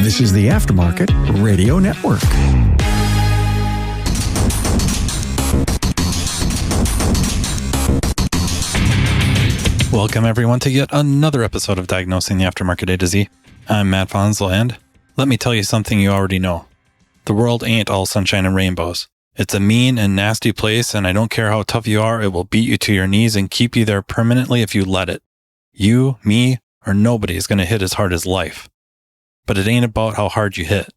This is the Aftermarket Radio Network. Welcome, everyone, to yet another episode of Diagnosing the Aftermarket A to Z. I'm Matt Fanslow, and let me tell you something you already know. The world ain't all sunshine and rainbows. It's a mean and nasty place, and I don't care how tough you are, it will beat you to your knees and keep you there permanently if you let it. You, me, or nobody is going to hit as hard as life. But it ain't about how hard you hit.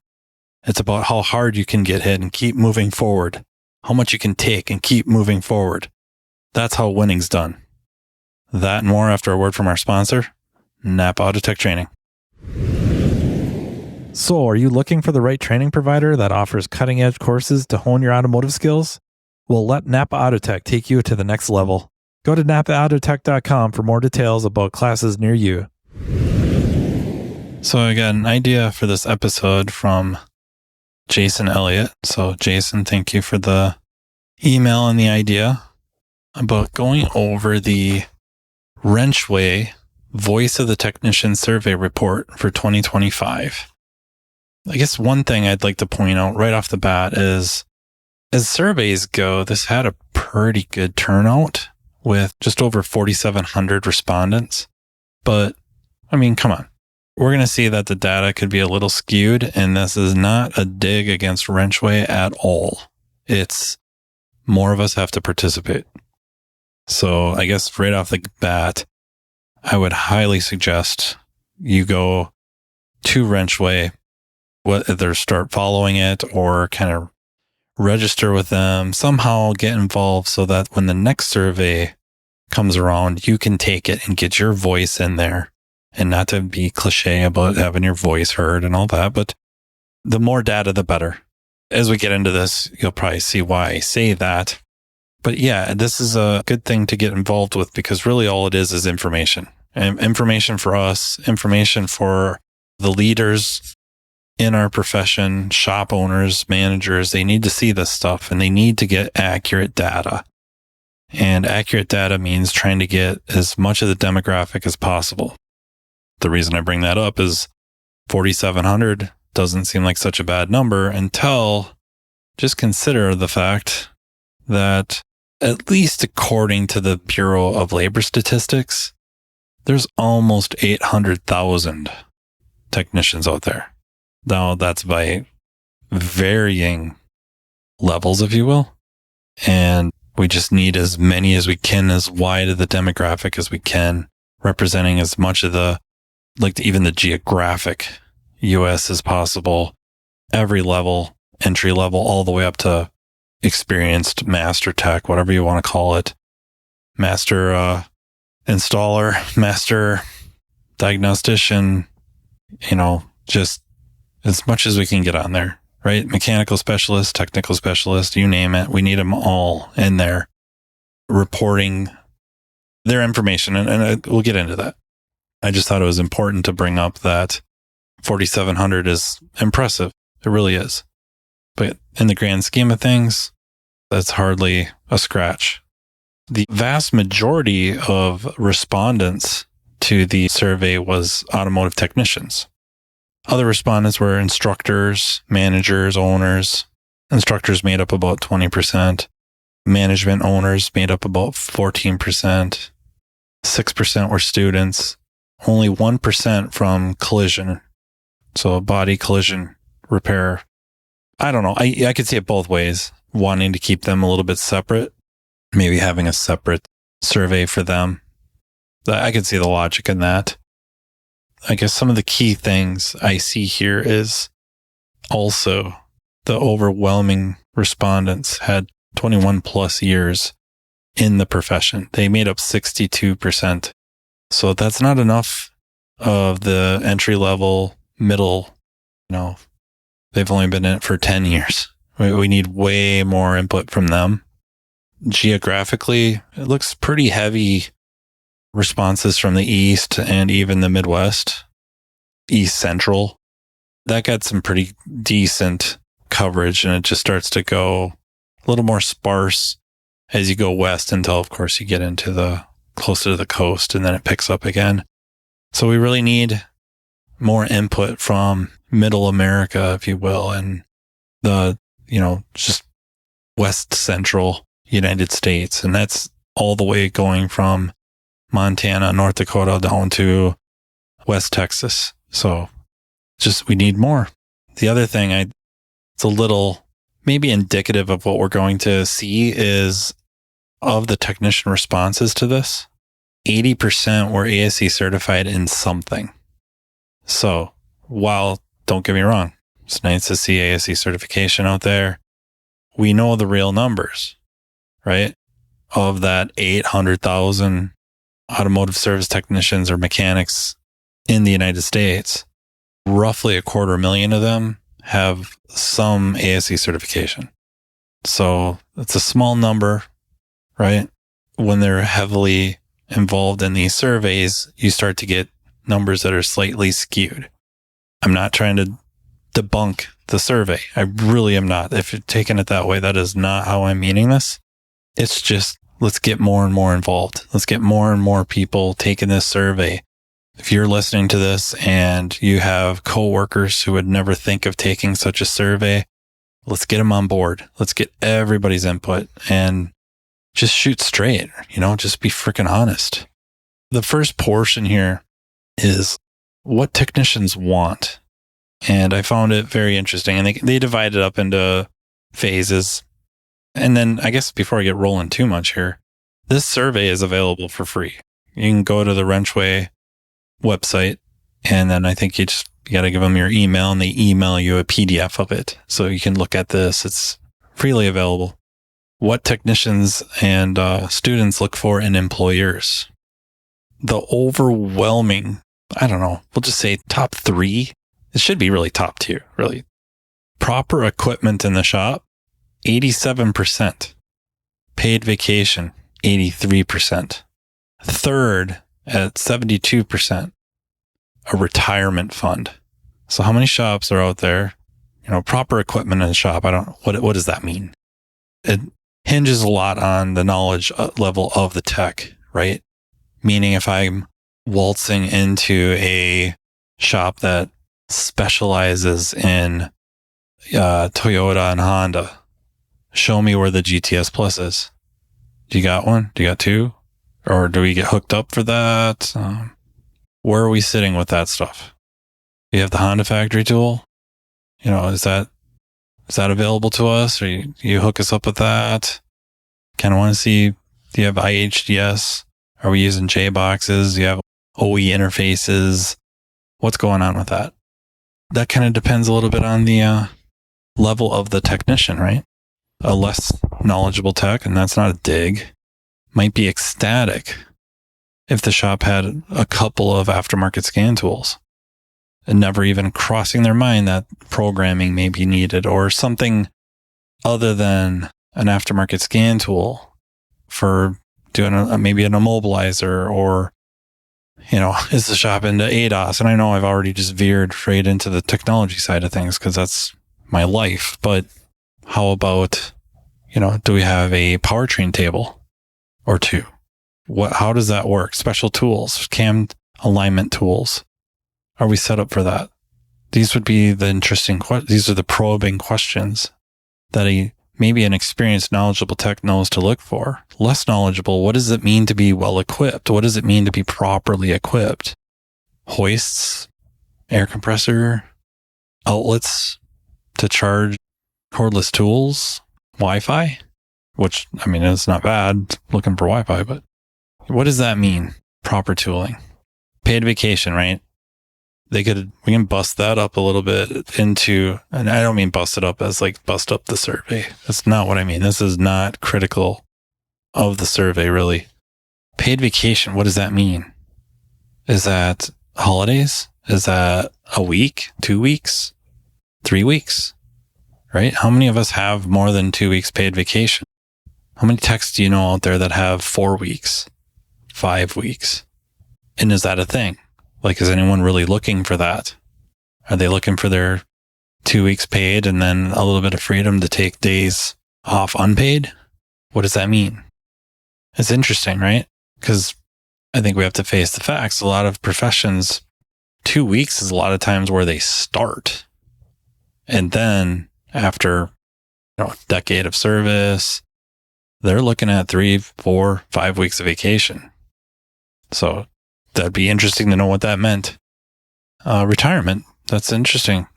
It's about how hard you can get hit and keep moving forward. How much you can take and keep moving forward. That's how winning's done. That and more after a word from our sponsor, NAPA Autotech Training. So, are you looking for the right training provider that offers cutting-edge courses to hone your automotive skills? Well, let NAPA Autotech take you to the next level. Go to napaautotech.com for more details about classes near you. So I got an idea for this episode from Jason Elliott. So Jason, thank you for the email and the idea about going over the WrenchWay Voice of the Technician Survey Report for 2025. I guess one thing I'd like to point out right off the bat is, as surveys go, this had a pretty good turnout with just over 4,700 respondents. But, I mean, come on. We're going to see that the data could be a little skewed, and this is not a dig against WrenchWay at all. It's more of us have to participate. So I guess right off the bat, I would highly suggest you go to WrenchWay, whether start following it or kind of register with them, somehow get involved so that when the next survey comes around, you can take it and get your voice in there. And not to be cliche about having your voice heard and all that, but the more data, the better. As we get into this, you'll probably see why I say that. But yeah, this is a good thing to get involved with because really all it is information. And information for us, information for the leaders in our profession, shop owners, managers. They need to see this stuff and they need to get accurate data. And accurate data means trying to get as much of the demographic as possible. The reason I bring that up is 4,700 doesn't seem like such a bad number until just consider the fact that at least according to the Bureau of Labor Statistics, there's almost 800,000 technicians out there. Now that's by varying levels, if you will. And we just need as many as we can, as wide of the demographic as we can, representing as much of the even the geographic US as possible, every level, entry level, all the way up to experienced master tech, whatever you want to call it, master installer, master diagnostician, just as much as we can get on there, right? Mechanical specialist, technical specialist, you name it. We need them all in there reporting their information. And we'll get into that. I just thought it was important to bring up that 4,700 is impressive. It really is. But in the grand scheme of things, that's hardly a scratch. The vast majority of respondents to the survey was automotive technicians. Other respondents were instructors, managers, owners. Instructors made up about 20%. Management owners made up about 14%. 6% were students. Only 1% from collision. So a body collision repair. I don't know. I could see it both ways. Wanting to keep them a little bit separate. Maybe having a separate survey for them. I could see the logic in that. I guess some of the key things I see here is also the overwhelming respondents had 21 plus years in the profession. They made up 62%. So that's not enough of the entry level, middle, they've only been in it for 10 years. We need way more input from them. Geographically, it looks pretty heavy responses from the East and even the Midwest, East Central. That got some pretty decent coverage, and it just starts to go a little more sparse as you go west until, of course, you get into the closer to the coast, and then it picks up again. So we really need more input from middle America, if you will, and the, just west central United States. And that's all the way going from Montana, North Dakota down to West Texas. So we need more. The other thing it's a little maybe indicative of what we're going to see is of the technician responses to this, 80% were ASE certified in something. So while, don't get me wrong, it's nice to see ASE certification out there, we know the real numbers, right? Of that 800,000 automotive service technicians or mechanics in the United States, roughly 250,000 of them have some ASE certification. So it's a small number, right? When they're heavily involved in these surveys, you start to get numbers that are slightly skewed. I'm not trying to debunk the survey. I really am not. If you're taking it that way, that is not how I'm meaning this. It's just, let's get more and more involved. Let's get more and more people taking this survey. If you're listening to this and you have coworkers who would never think of taking such a survey, let's get them on board. Let's get everybody's input and just shoot straight, just be freaking honest. The first portion here is what technicians want. And I found it very interesting. And they divide it up into phases. And then I guess before I get rolling too much here, this survey is available for free. You can go to the WrenchWay website, and then I think you got to give them your email, and they email you a PDF of it. So you can look at this. It's freely available. What technicians and students look for in employers. The overwhelming, we'll just say top 3. It should be really top 2, really. Proper equipment in the shop, 87%. Paid vacation, 83%. Third, at 72%, a retirement fund. So how many shops are out there? Proper equipment in the shop. What does that mean? It hinges a lot on the knowledge level of the tech, right? Meaning if I'm waltzing into a shop that specializes in Toyota and Honda, show me where the GTS Plus is. Do you got one? Do you got 2? Or do we get hooked up for that? Where are we sitting with that stuff? Do you have the Honda factory tool? Is that available to us? Or you hook us up with that? Kind of want to see, do you have IHDS? Are we using J boxes? Do you have OE interfaces? What's going on with that? That kind of depends a little bit on the level of the technician, right? A less knowledgeable tech, and that's not a dig, might be ecstatic if the shop had a couple of aftermarket scan tools and never even crossing their mind that programming may be needed or something other than an aftermarket scan tool for doing maybe an immobilizer or, is the shop into ADAS? And I know I've already just veered straight into the technology side of things because that's my life. But how about, do we have a powertrain table or 2? How does that work? Special tools, cam alignment tools. Are we set up for that? These would be the these are the probing questions that maybe an experienced, knowledgeable tech knows to look for. Less knowledgeable, what does it mean to be well equipped? What does it mean to be properly equipped? Hoists, air compressor, outlets to charge cordless tools, Wi-Fi, which, it's not bad looking for Wi-Fi, but what does that mean? Proper tooling. Paid vacation, right? We can bust that up a little bit into, and I don't mean bust it up as like bust up the survey. That's not what I mean. This is not critical of the survey, really. Paid vacation, what does that mean? Is that holidays? Is that a week, 2 weeks, 3 weeks, right? How many of us have more than 2 weeks paid vacation? How many techs do you know out there that have 4 weeks, 5 weeks? And is that a thing? Like, is anyone really looking for that? Are they looking for their 2 weeks paid and then a little bit of freedom to take days off unpaid? What does that mean? It's interesting, right? Because I think we have to face the facts. A lot of professions 2 weeks is a lot of times where they start. And then after a decade of service, they're looking at 3, 4, 5 weeks of vacation. So that'd be interesting to know what that meant. Retirement. That's interesting.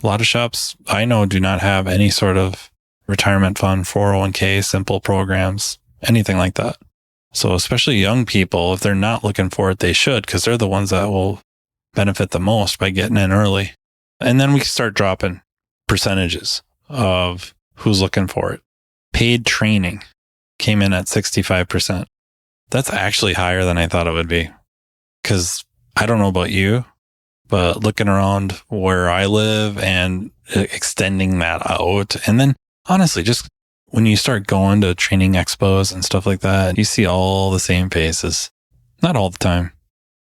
A lot of shops I know do not have any sort of retirement fund, 401k, simple programs, anything like that. So especially young people, if they're not looking for it, they should, because they're the ones that will benefit the most by getting in early. And then we can start dropping percentages of who's looking for it. Paid training came in at 65%. That's actually higher than I thought it would be. Because I don't know about you, but looking around where I live and extending that out. And then honestly, just when you start going to training expos and stuff like that, you see all the same faces. Not all the time.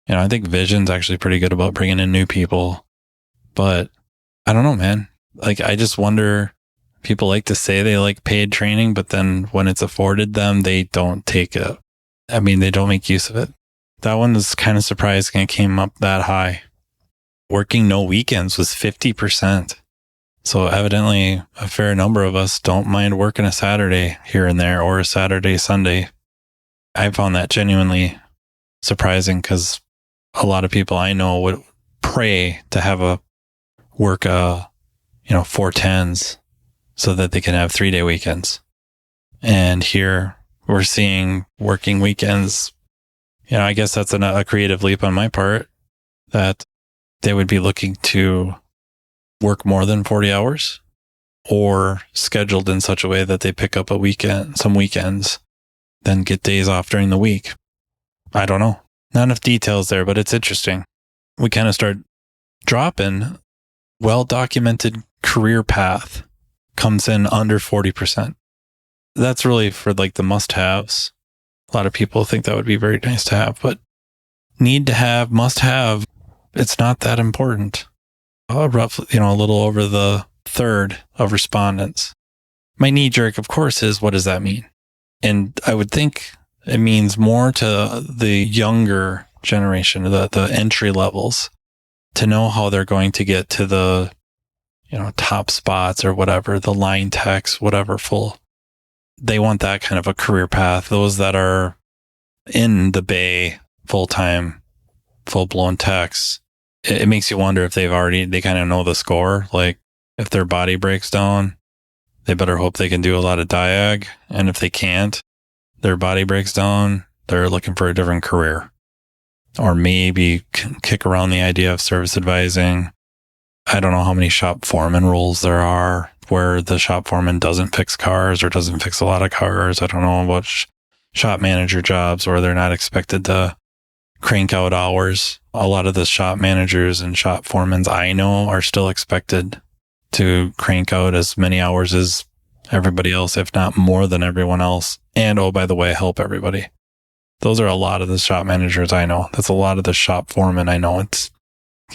I think Vision's actually pretty good about bringing in new people. But I don't know, man. Like, I just wonder, people like to say they like paid training, but then when it's afforded them, they don't take it. I mean, they don't make use of it. That one was kind of surprising. It came up that high. Working no weekends was 50%. So evidently a fair number of us don't mind working a Saturday here and there, or a Saturday, Sunday. I found that genuinely surprising, because a lot of people I know would pray to have work 4/10s so that they can have 3-day weekends. And here we're seeing working weekends. I guess that's a creative leap on my part, that they would be looking to work more than 40 hours, or scheduled in such a way that they pick up some weekends, then get days off during the week. I don't know. Not enough details there, but it's interesting. We kind of start dropping. Well-documented career path comes in under 40%. That's really for like the must-haves. A lot of people think that would be very nice to have, but need to have, must have, it's not that important. Roughly, a little over the third of respondents. My knee jerk, of course, is, what does that mean? And I would think it means more to the younger generation, the entry levels, to know how they're going to get to the, top spots or whatever, the line techs, whatever, they want that kind of a career path. Those that are in the bay, full-time, full-blown techs, it makes you wonder if they kind of know the score. Like, if their body breaks down, they better hope they can do a lot of diag. And if they can't, their body breaks down, they're looking for a different career. Or maybe kick around the idea of service advising. I don't know how many shop foreman roles there are where the shop foreman doesn't fix cars or doesn't fix a lot of cars. I don't know about shop manager jobs where they're not expected to crank out hours. A lot of the shop managers and shop foremans I know are still expected to crank out as many hours as everybody else, if not more than everyone else. And, oh, by the way, help everybody. Those are a lot of the shop managers I know. That's a lot of the shop foremen I know. It's,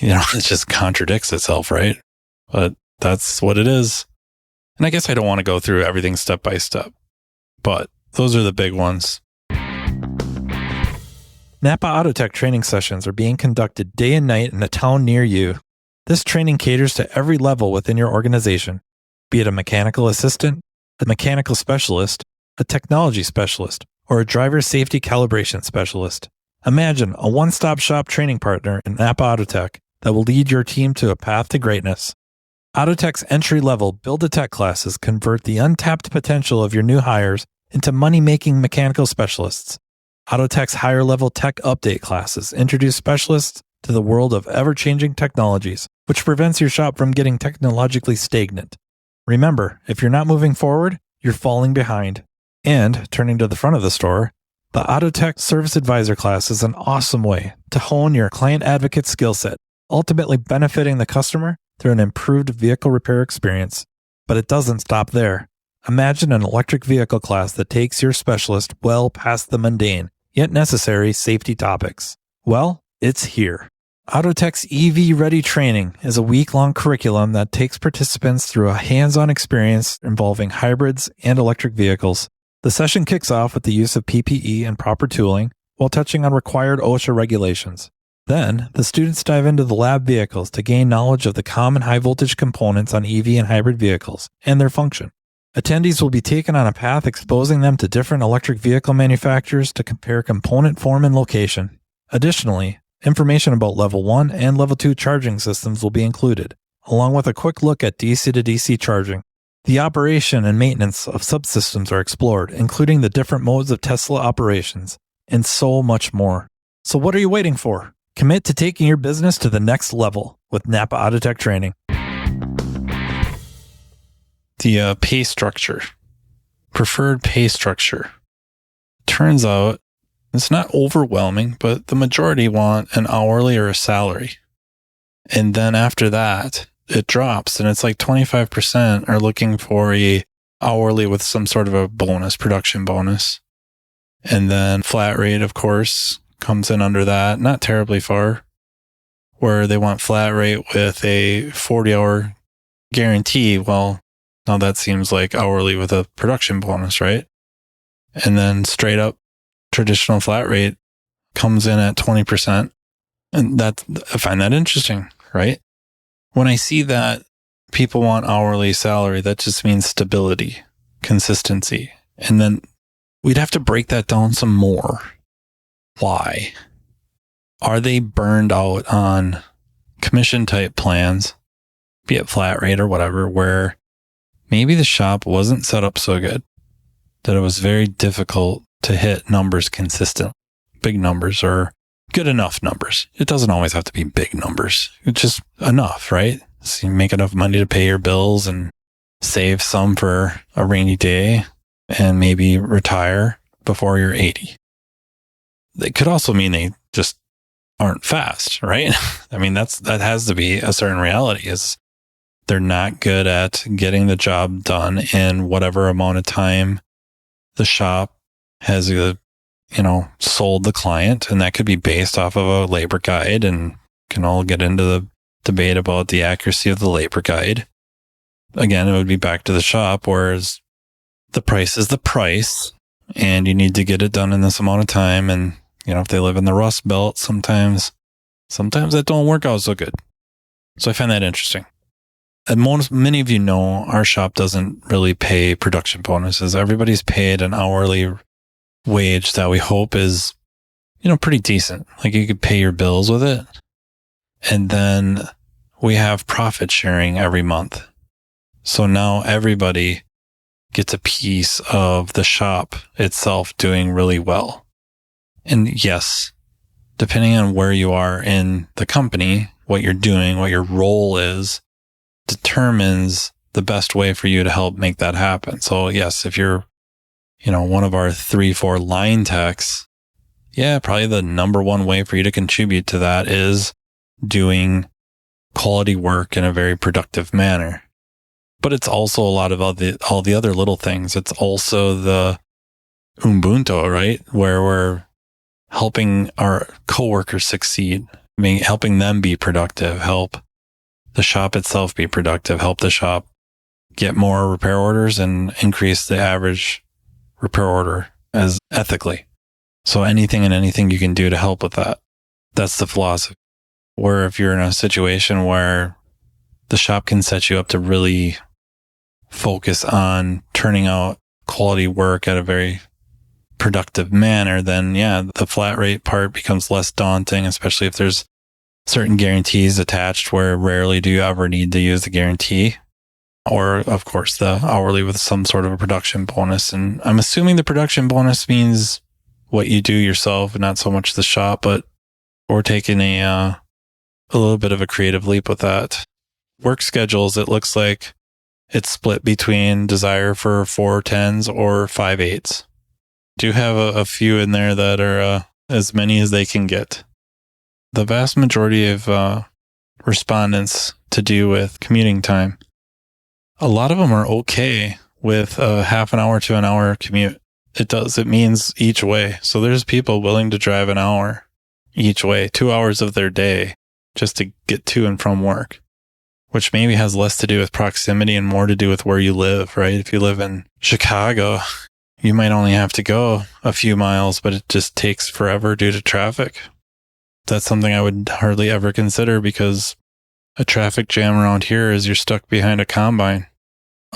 it just contradicts itself, right? But that's what it is. And I guess I don't want to go through everything step by step, but those are the big ones. NAPA Autotech training sessions are being conducted day and night in a town near you. This training caters to every level within your organization, be it a mechanical assistant, a mechanical specialist, a technology specialist, or a driver safety calibration specialist. Imagine a one-stop shop training partner in NAPA Autotech that will lead your team to a path to greatness. Autotech's entry-level Build-A-Tech classes convert the untapped potential of your new hires into money-making mechanical specialists. Autotech's higher-level tech update classes introduce specialists to the world of ever-changing technologies, which prevents your shop from getting technologically stagnant. Remember, if you're not moving forward, you're falling behind. And, turning to the front of the store, the Autotech Service Advisor class is an awesome way to hone your client advocate skill set, ultimately benefiting the customer through an improved vehicle repair experience. But it doesn't stop there. Imagine an electric vehicle class that takes your specialist well past the mundane, yet necessary safety topics. Well, it's here. Autotech's EV Ready training is a week-long curriculum that takes participants through a hands-on experience involving hybrids and electric vehicles. The session kicks off with the use of PPE and proper tooling while touching on required OSHA regulations. Then, the students dive into the lab vehicles to gain knowledge of the common high-voltage components on EV and hybrid vehicles and their function. Attendees will be taken on a path exposing them to different electric vehicle manufacturers to compare component form and location. Additionally, information about Level 1 and Level 2 charging systems will be included, along with a quick look at DC to DC charging. The operation and maintenance of subsystems are explored, including the different modes of Tesla operations, and so much more. So what are you waiting for? Commit to taking your business to the next level with NAPA Autotech training. The pay structure. Preferred pay structure. Turns out it's not overwhelming, but the majority want an hourly or a salary. And then after that, it drops and it's like 25% are looking for a hourly with some sort of a bonus, production bonus. And then flat rate, of course, comes in under that, not terribly far, where they want flat rate with a 40-hour guarantee. Well, now that seems like hourly with a production bonus, right? And then straight up traditional flat rate comes in at 20%. And I find that interesting, right? When I see that people want hourly salary, that just means stability, consistency. And then we'd have to break that down some more. Why? Are they burned out on commission type plans, be it flat rate or whatever, where maybe the shop wasn't set up so good that it was very difficult to hit numbers consistent, big numbers or good enough numbers? It doesn't always have to be big numbers. It's just enough, right? So you make enough money to pay your bills and save some for a rainy day and maybe retire before you're 80. It could also mean they just aren't fast, right? I mean, that has to be a certain reality, is they're not good at getting the job done in whatever amount of time the shop has sold the client. And that could be based off of a labor guide, and can all get into the debate about the accuracy of the labor guide. Again, it would be back to the shop, whereas the price is the price and you need to get it done in this amount of time. And if they live in the Rust Belt, sometimes that don't work out so good. So I find that interesting. And many of you know, our shop doesn't really pay production bonuses. Everybody's paid an hourly wage that we hope is, pretty decent. Like you could pay your bills with it. And then we have profit sharing every month. So now everybody gets a piece of the shop itself doing really well. And yes, depending on where you are in the company, what you're doing, what your role is, determines the best way for you to help make that happen. So yes, if you're, one of our 3-4 line techs, probably the number one way for you to contribute to that is doing quality work in a very productive manner. But it's also a lot of all the other little things. It's also the Ubuntu, right? Where we're helping our coworkers succeed, helping them be productive, help the shop itself be productive, help the shop get more repair orders and increase the average repair order as ethically. So anything and anything you can do to help with that. That's the philosophy. Where if you're in a situation where the shop can set you up to really focus on turning out quality work at a very productive manner, then the flat rate part becomes less daunting, especially if there's certain guarantees attached where rarely do you ever need to use the guarantee. Or, of course, the hourly with some sort of a production bonus. And I'm assuming the production bonus means what you do yourself and not so much the shop, but we're taking a little bit of a creative leap with that. Work schedules, it looks like it's split between desire for 4/10s or 5/8s. Do have a few in there that are as many as they can get. The vast majority of respondents to do with commuting time, a lot of them are okay with a half an hour to an hour commute. It means each way. So there's people willing to drive an hour each way, 2 hours of their day just to get to and from work, which maybe has less to do with proximity and more to do with where you live, right? If you live in Chicago, you might only have to go a few miles, but it just takes forever due to traffic. that's something I would hardly ever consider, because a traffic jam around here is you're stuck behind a combine.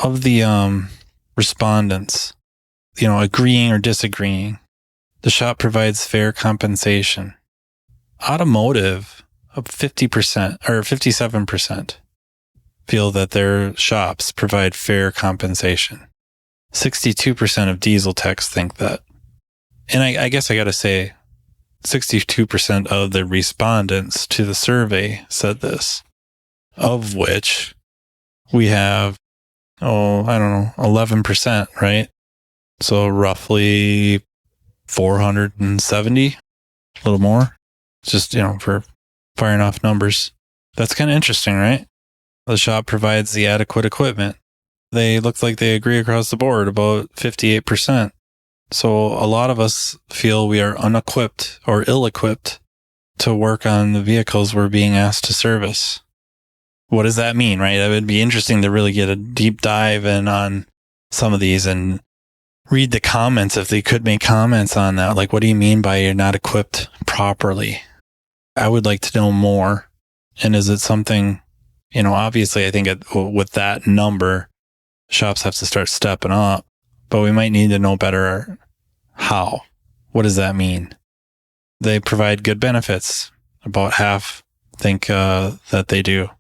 Of the respondents, agreeing or disagreeing, the shop provides fair compensation. Automotive, up 50% or 57% feel that their shops provide fair compensation. 62% of diesel techs think that. And I guess I got to say, 62% of the respondents to the survey said this, of which we have, 11%, right? So roughly 470, a little more, just, for firing off numbers. That's kind of interesting, right? The shop provides the adequate equipment. They look like they agree across the board, about 58%. So a lot of us feel we are unequipped or ill-equipped to work on the vehicles we're being asked to service. What does that mean, right? It would be interesting to really get a deep dive in on some of these and read the comments if they could make comments on that. Like, what do you mean by you're not equipped properly? I would like to know more. And is it something, obviously I think with that number, shops have to start stepping up, but we might need to know better how. What does that mean? They provide good benefits. About half think that they do.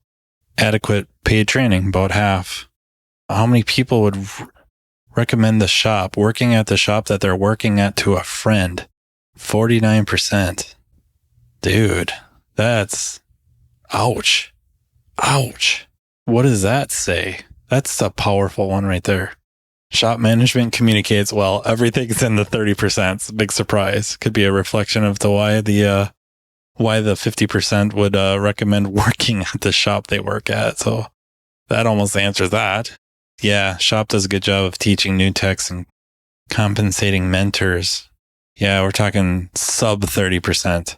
Adequate paid training, about half. How many people would recommend working at the shop that they're working at, to a friend? 49%. Dude, that's ouch. What does that say? That's a powerful one right there. Shop management communicates well. Everything's in the 30%. It's a big surprise. Could be a reflection of why the 50% would recommend working at the shop they work at. So that almost answers that. Yeah, shop does a good job of teaching new techs and compensating mentors. Yeah, we're talking sub 30%.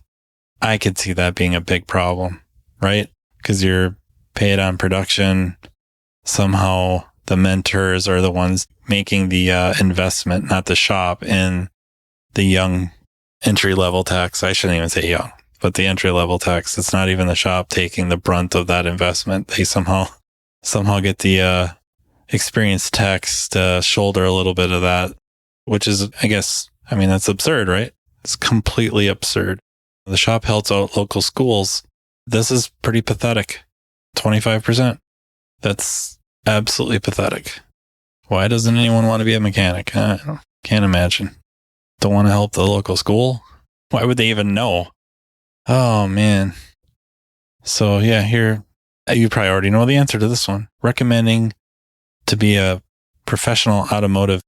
I could see that being a big problem, right? Because you're paid on production. Somehow the mentors are the ones making the investment, not the shop, in the young entry-level techs. I shouldn't even say young, but the entry-level techs. It's not even the shop taking the brunt of that investment. They somehow get the experienced techs to shoulder a little bit of that, which is, that's absurd, right? It's completely absurd. The shop helps out local schools. This is pretty pathetic. 25%. That's absolutely pathetic. Why doesn't anyone want to be a mechanic? I can't imagine. Don't want to help the local school? Why would they even know? Oh, man. So, yeah, here, you probably already know the answer to this one. Recommending to be a professional automotive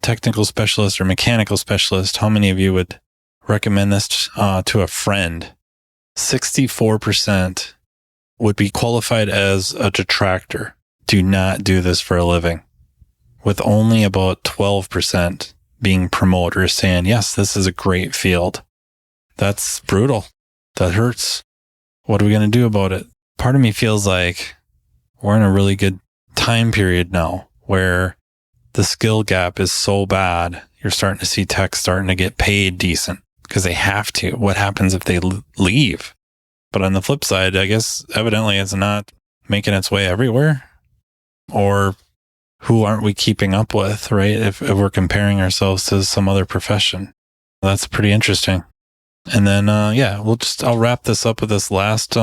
technical specialist or mechanical specialist. How many of you would recommend this to a friend? 64% would be qualified as a detractor. Do not do this for a living. With only about 12% being promoters saying, yes, this is a great field. That's brutal. That hurts. What are we going to do about it? Part of me feels like we're in a really good time period now where the skill gap is so bad. You're starting to see techs starting to get paid decent because they have to. What happens if they leave? But on the flip side, I guess evidently it's not making its way everywhere. Or who aren't we keeping up with, right? If we're comparing ourselves to some other profession. That's pretty interesting. And then, I'll wrap this up with this last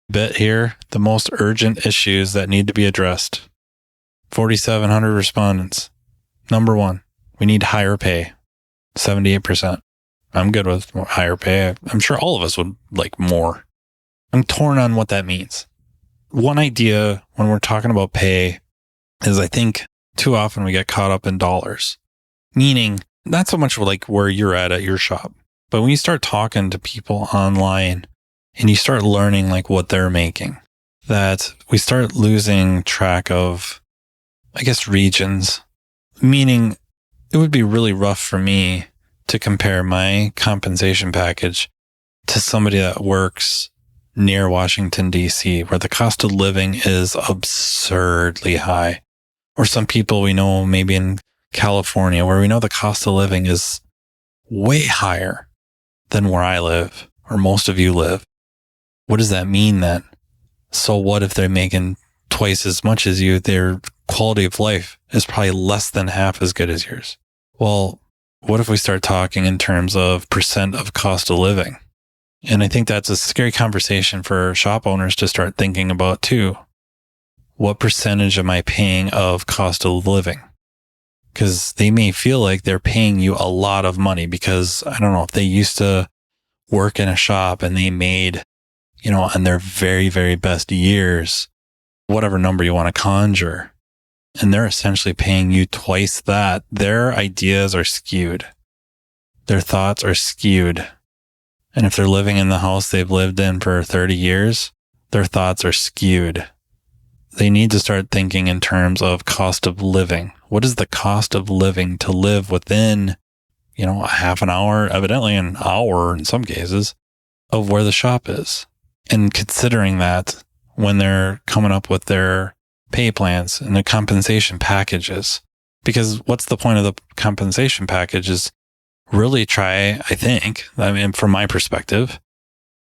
bit here. The most urgent issues that need to be addressed. 4,700 respondents. Number one, we need higher pay. 78%. I'm good with higher pay. I'm sure all of us would like more. I'm torn on what that means. One idea when we're talking about pay is I think too often we get caught up in dollars. Meaning, not so much like where you're at your shop, but when you start talking to people online and you start learning like what they're making, that we start losing track of, I guess, regions. Meaning, it would be really rough for me to compare my compensation package to somebody that works near Washington, D.C., where the cost of living is absurdly high. Or some people we know maybe in California, where we know the cost of living is way higher than where I live or most of you live. What does that mean then? So what if they're making twice as much as you? Their quality of life is probably less than half as good as yours. Well, what if we start talking in terms of percent of cost of living? And I think that's a scary conversation for shop owners to start thinking about too. What percentage am I paying of cost of living? Because they may feel like they're paying you a lot of money because, I don't know, if they used to work in a shop and they made, on their very, very best years, whatever number you want to conjure, and they're essentially paying you twice that, their ideas are skewed. Their thoughts are skewed. And if they're living in the house they've lived in for 30 years, their thoughts are skewed. They need to start thinking in terms of cost of living. What is the cost of living to live within, a half an hour, evidently an hour in some cases, of where the shop is? And considering that when they're coming up with their pay plans and the compensation packages. Because what's the point of the compensation package is really try, from my perspective,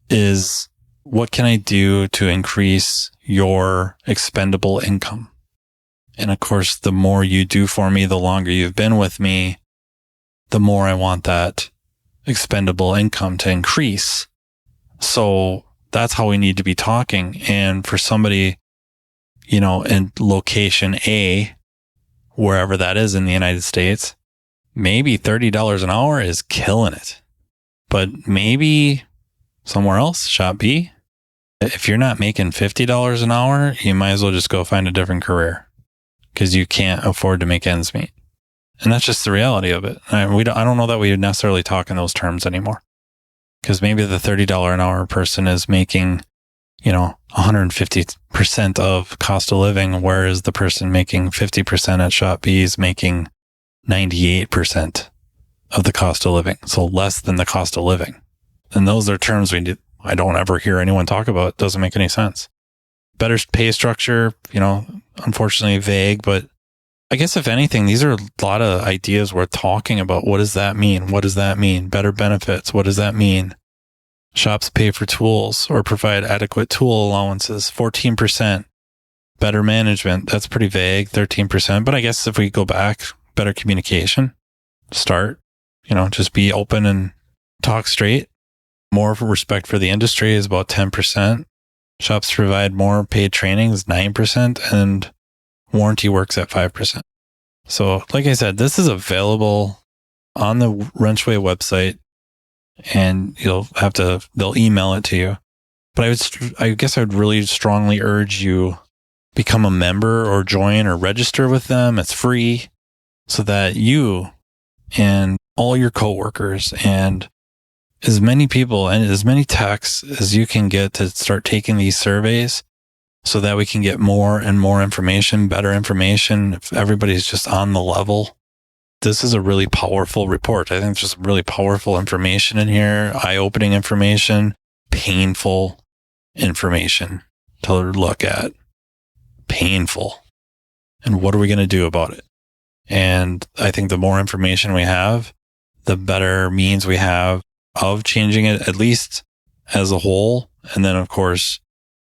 is what can I do to increase your expendable income? And of course, the more you do for me, the longer you've been with me, the more I want that expendable income to increase. So that's how we need to be talking. And for somebody, in location A, wherever that is in the United States, maybe $30 an hour is killing it. But maybe somewhere else, shop B, if you're not making $50 an hour, you might as well just go find a different career because you can't afford to make ends meet. And that's just the reality of it. I don't know that we would necessarily talk in those terms anymore because maybe the $30 an hour person is making, 150% of cost of living, whereas the person making 50% at shop B is making 98% of the cost of living. So less than the cost of living. And those are terms I don't ever hear anyone talk about. It doesn't make any sense. Better pay structure, unfortunately vague, but I guess if anything, these are a lot of ideas we're talking about. What does that mean? What does that mean? Better benefits. What does that mean? Shops pay for tools or provide adequate tool allowances. 14%. Better management. That's pretty vague. 13%. But I guess if we go back, better communication, start, just be open and talk straight. More respect for the industry is about 10%. Shops provide more paid training is 9%, and warranty works at 5%. So, like I said, this is available on the WrenchWay website, and they'll email it to you. But I guess I would really strongly urge you become a member or join or register with them. It's free so that you and all your coworkers and as many people and as many techs as you can get to start taking these surveys so that we can get more and more information, better information. If everybody's just on the level, this is a really powerful report. I think there's just really powerful information in here, eye-opening information, painful information to look at. Painful. And what are we going to do about it? And I think the more information we have, the better means we have of changing it, at least as a whole. And then, of course,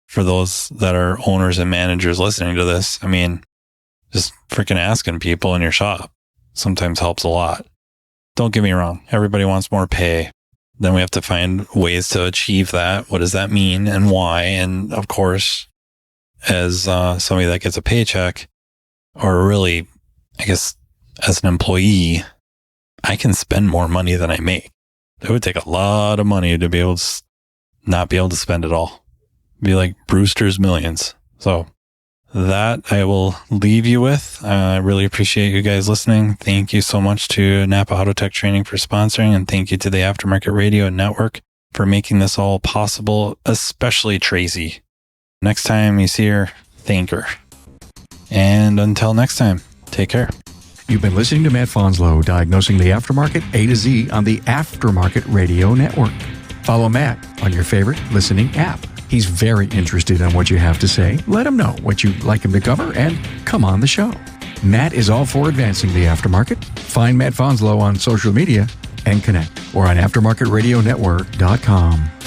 for those that are owners and managers listening to this, just freaking asking people in your shop sometimes helps a lot. Don't get me wrong. Everybody wants more pay. Then we have to find ways to achieve that. What does that mean and why? And of course, as somebody that gets a paycheck, or really, I guess, as an employee, I can spend more money than I make. It would take a lot of money to be able to not be able to spend it all. Be like Brewster's Millions. So that I will leave you with. I really appreciate you guys listening. Thank you so much to NAPA Autotech Training for sponsoring, and thank you to the Aftermarket Radio Network for making this all possible, especially Tracy. Next time you see her, thank her. And until next time, take care. You've been listening to Matt Fanslow, diagnosing the aftermarket A to Z on the Aftermarket Radio Network. Follow Matt on your favorite listening app. He's very interested in what you have to say. Let him know what you'd like him to cover and come on the show. Matt is all for advancing the aftermarket. Find Matt Fanslow on social media and connect, or on aftermarketradionetwork.com.